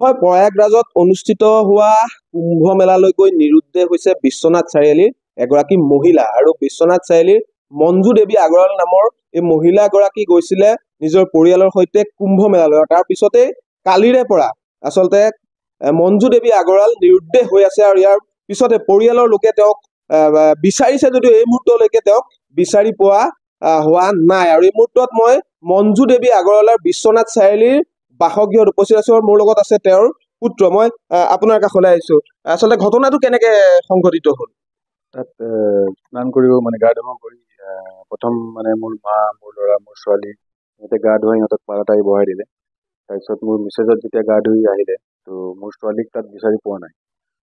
হয় প্ৰয়াগৰাজত অনুষ্ঠিত হোৱা কুম্ভ মেলালৈ গৈ নিৰুদ্দেশ হৈছে বিশ্বনাথ চাৰিআলিৰ এগৰাকী মহিলা আৰু বিশ্বনাথ চাৰিআলিৰ মঞ্জু দেৱী আগৰৱাল নামৰ এই মহিলাগৰাকী গৈছিলে নিজৰ পৰিয়ালৰ সৈতে কুম্ভ মেলালৈ। তাৰ পিছতেই কালিৰে পৰা আচলতে মঞ্জু দেৱী আগৰৱাল নিৰুদ্দেশ হৈ আছে আৰু ইয়াৰ পিছতে পৰিয়ালৰ লোকে তেওঁক বিচাৰিছে যদিও এই মুহূৰ্তলৈকে তেওঁক বিচাৰি পোৱা হোৱা নাই। আৰু এই মুহূৰ্তত মই মঞ্জু দেৱী আগৰৱালৰ বিশ্বনাথ চাৰিআলিৰ বাসগৃহত উপস্থিত আছো। মোৰ লগত আছে তেওঁৰ পুত্ৰ। মই আপোনাৰ কাষলৈ আহিছো। আচলতে ঘটনাটো কেনেকে সংঘটিত হ'ল? তাত স্নান কৰিব মানে গা ধুব কৰি প্ৰথম মানে মোৰ মা, মোৰ ল'ৰা, মোৰ ছোৱালী সিহঁতে গা ধুৱাই সিহঁতক পাৰাত আহি বহাই দিলে। তাৰপিছত মোৰ মিছেজত যেতিয়া গা ধুই আহিলে তো মোৰ ছোৱালীক তাত বিচাৰি পোৱা নাই।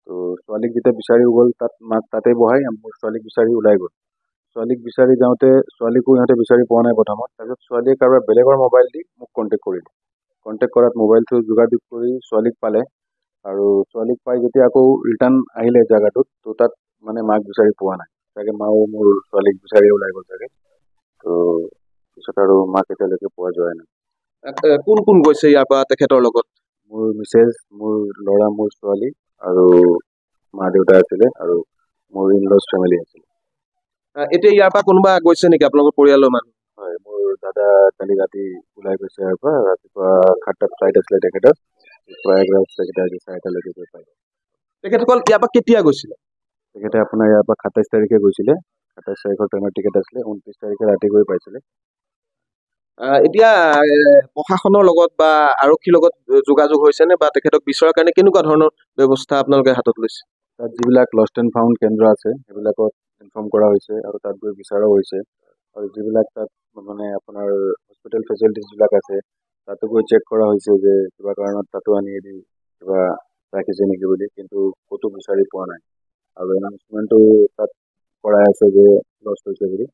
তো ছোৱালীক যেতিয়া বিচাৰি গ'ল তাত মাক তাতে বহাই মোৰ ছোৱালীক বিচাৰি ওলাই গ'ল। ছোৱালীক বিচাৰি যাওঁতে ছোৱালীকো সিহঁতে বিচাৰি পোৱা নাই প্ৰথমত। তাৰপিছত ছোৱালীয়ে কাৰোবাৰ বেলেগৰ মোবাইল দি মোক কণ্টেক্ট কৰিলে। কণ্টেক্ট কৰাত মোবাইলটো যোগাযোগ কৰি ছোৱালীক পালে আৰু ছোৱালীক পাই যেতিয়া আকৌ ৰিটাৰ্ণ আহিলে জেগাটোত তো তাত মানে মাক বিচাৰি পোৱা নাই। চাগে মাও মোৰ ছোৱালীক বিচাৰি ওলাই গ'ল চাগে। তো পিছত আৰু মাক এতিয়ালৈকে পোৱা যোৱাই নাই। কোন কোন গৈছে ইয়াৰ পৰা তেখেতৰ লগত? মোৰ মিছেজ, মোৰ ল'ৰা, মোৰ ছোৱালী আৰু মা দেউতা আছিলে আৰু মোৰ ইনলছ ফেমিলি আছিলে। এতিয়া ইয়াৰ পৰা কোনোবা গৈছে নেকি আপোনালোকৰ পৰিয়ালৰ মানুহ? হয়, মোৰ দাদা কালি ৰাতি ওলাই গৈছে ইয়াৰ পৰা। ৰাতিপুৱা 7টাত ফ্লাইট আছিলে তেখেতৰ। প্ৰয়াগৰাজ তেখেতে আজি 4টালৈকে গৈ পায়। তেখেতসকল ইয়াৰ পৰা কেতিয়া গৈছিলে? তেখেতে আপোনাৰ ইয়াৰ পৰা 27 তাৰিখে গৈছিলে। 27 তাৰিখৰ ট্ৰেইনৰ টিকেট আছিলে। 29 তাৰিখে ৰাতি গৈ পাইছিলে। এতিয়া প্ৰশাসনৰ লগত বা আৰক্ষীৰ লগত যোগাযোগ হৈছে নে বা তেখেতক বিচৰাৰ কাৰণে কেনেকুৱা ধৰণৰ ব্যৱস্থা আপোনালোকে হাতত লৈছে? তাত যিবিলাক লষ্ট এণ্ড ফাউণ্ড কেন্দ্ৰ আছে সেইবিলাকত ইনফৰ্ম কৰা হৈছে আৰু তাত গৈ বিচাৰাও হৈছে। আৰু যিবিলাক তাত মানে আপোনাৰ হস্পিটেল ফেচিলিটিছবিলাক আছে তাতো গৈ চেক কৰা হৈছে যে কিবা কাৰণত তাতো আনি কিবা ৰাখিছে নেকি বুলি, কিন্তু ক'তো বিচাৰি পোৱা নাই। আৰু এনাউন্সমেণ্টো তাত কৰাই আছে যে লষ্ট হৈছে বুলি।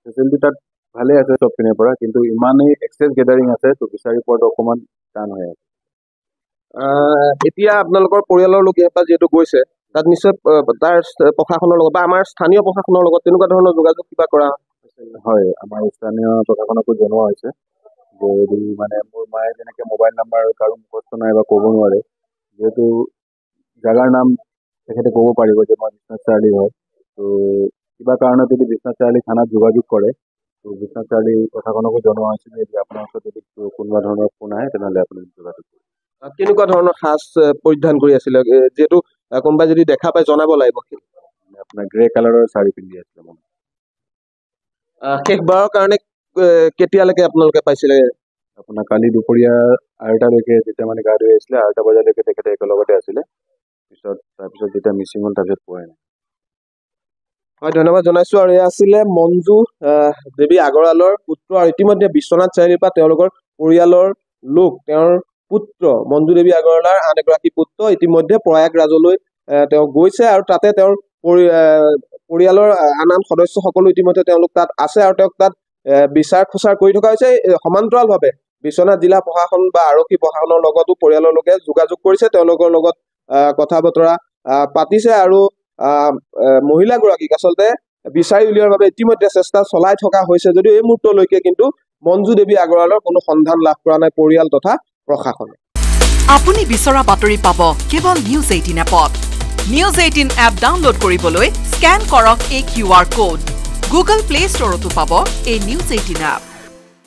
ফেচিলিটি তাত ভালে আছে চব পিনৰ পৰা, কিন্তু ইমানেই এক্সেছ গেডাৰিং আছে তো বিচাৰি পোৱাটো অকণমান টান হৈ আছে। এতিয়া আপোনালোকৰ পৰিয়ালৰ লোক ইয়াৰ পৰা যিহেতু গৈছে তাত নিশ্চয় তাৰ প্ৰশাসনৰ লগত বা আমাৰ স্থানীয় প্ৰশাসনৰ লগত তেনেকুৱা ধৰণৰ যোগাযোগ কিবা কৰা? হয়, আমাৰ স্থানীয় প্ৰশাসনকো জনোৱা হৈছে যে মানে মোৰ মায়ে যেনেকৈ মোবাইল নাম্বাৰ কাৰো মুখস্থ নাই বা ক'ব নোৱাৰে, যিহেতু জেগাৰ নাম তেখেতে ক'ব পাৰিব যে মই বিশ্বনাথ চাৰিআলি হয়। তো কিবা কাৰণত যদি বিশ্বনাথ চাৰিআলি থানাত যোগাযোগ কৰে তো বিশ্বনাথ চাৰিআলি প্ৰশাসনকো জনোৱা হৈছে যে আপোনাৰ ওচৰত যদি কোনোবা ধৰণৰ ফোন আহে তেনেহ'লে আপুনি যোগাযোগ কৰিব। কেনেকুৱা ধৰণৰ সাজ পৰিধান কৰি আছিলে? যিহেতু কোনোবাই যদি দেখা পায় জনাব লাগিব। আপোনাৰ গ্ৰে কালাৰৰ শাৰী পিন্ধি আছিলে মানে। শেষবাৰৰ কাৰণে কেতিয়ালৈকে আপোনালোকে পাইছিলে? আপোনাৰ কালি দুপৰীয়া 2টালৈকে যেতিয়া মানে গা ধুই আহিছিলে 2টা বজালৈকে তেখেতে একেলগতে আছিলে। তাৰপিছত যেতিয়া মিচিং হ'ল তাৰপিছত পোৱাই নাই। হয়, ধন্যবাদ জনাইছো। আৰু এয়া আছিলে মঞ্জু দেৱী আগৰৱালৰ পুত্ৰ আৰু ইতিমধ্যে বিশ্বনাথ চাৰিআলিৰ পৰা তেওঁলোকৰ পৰিয়ালৰ লোক, তেওঁৰ পুত্ৰ মঞ্জু দেৱী আগৰৱালৰ আন এগৰাকী পুত্ৰ ইতিমধ্যে প্ৰয়াগৰাজলৈ তেওঁ গৈছে আৰু তাতে তেওঁৰ পৰিয়ালৰ আন সদস্য সকলো ইতিমধ্যে তেওঁলোক তাত আছে আৰু তেওঁক তাত বিচাৰ খোচাৰ কৰি থকা হৈছে। সমান্তৰালভাৱে বিশ্বনাথ জিলা প্ৰশাসন বা আৰক্ষী প্ৰশাসনৰ লগতো পৰিয়ালৰ লোকে যোগাযোগ কৰিছে, তেওঁলোকৰ লগত কথা বতৰা পাতিছে আৰু মহিলাগৰাকীক আচলতে বিচাৰি উলিওৱাৰ বাবে ইতিমধ্যে চেষ্টা চলাই থকা হৈছে যদিও এই মুহূৰ্তলৈকে কিন্তু মঞ্জু দেৱী আগৰৱালৰ কোনো সন্ধান লাভ কৰা নাই পৰিয়াল তথা প্ৰশাসনে। আপুনি বিচৰা বাতৰি পাব কেৱল নিউজ 18 এপত। নিউজ 18 এপ ডাউনলোড কৰিবলৈ স্কেন কৰক এই QR কোড। গুগল প্লে ষ্টৰতো পাব এই নিউজ 18 এপ।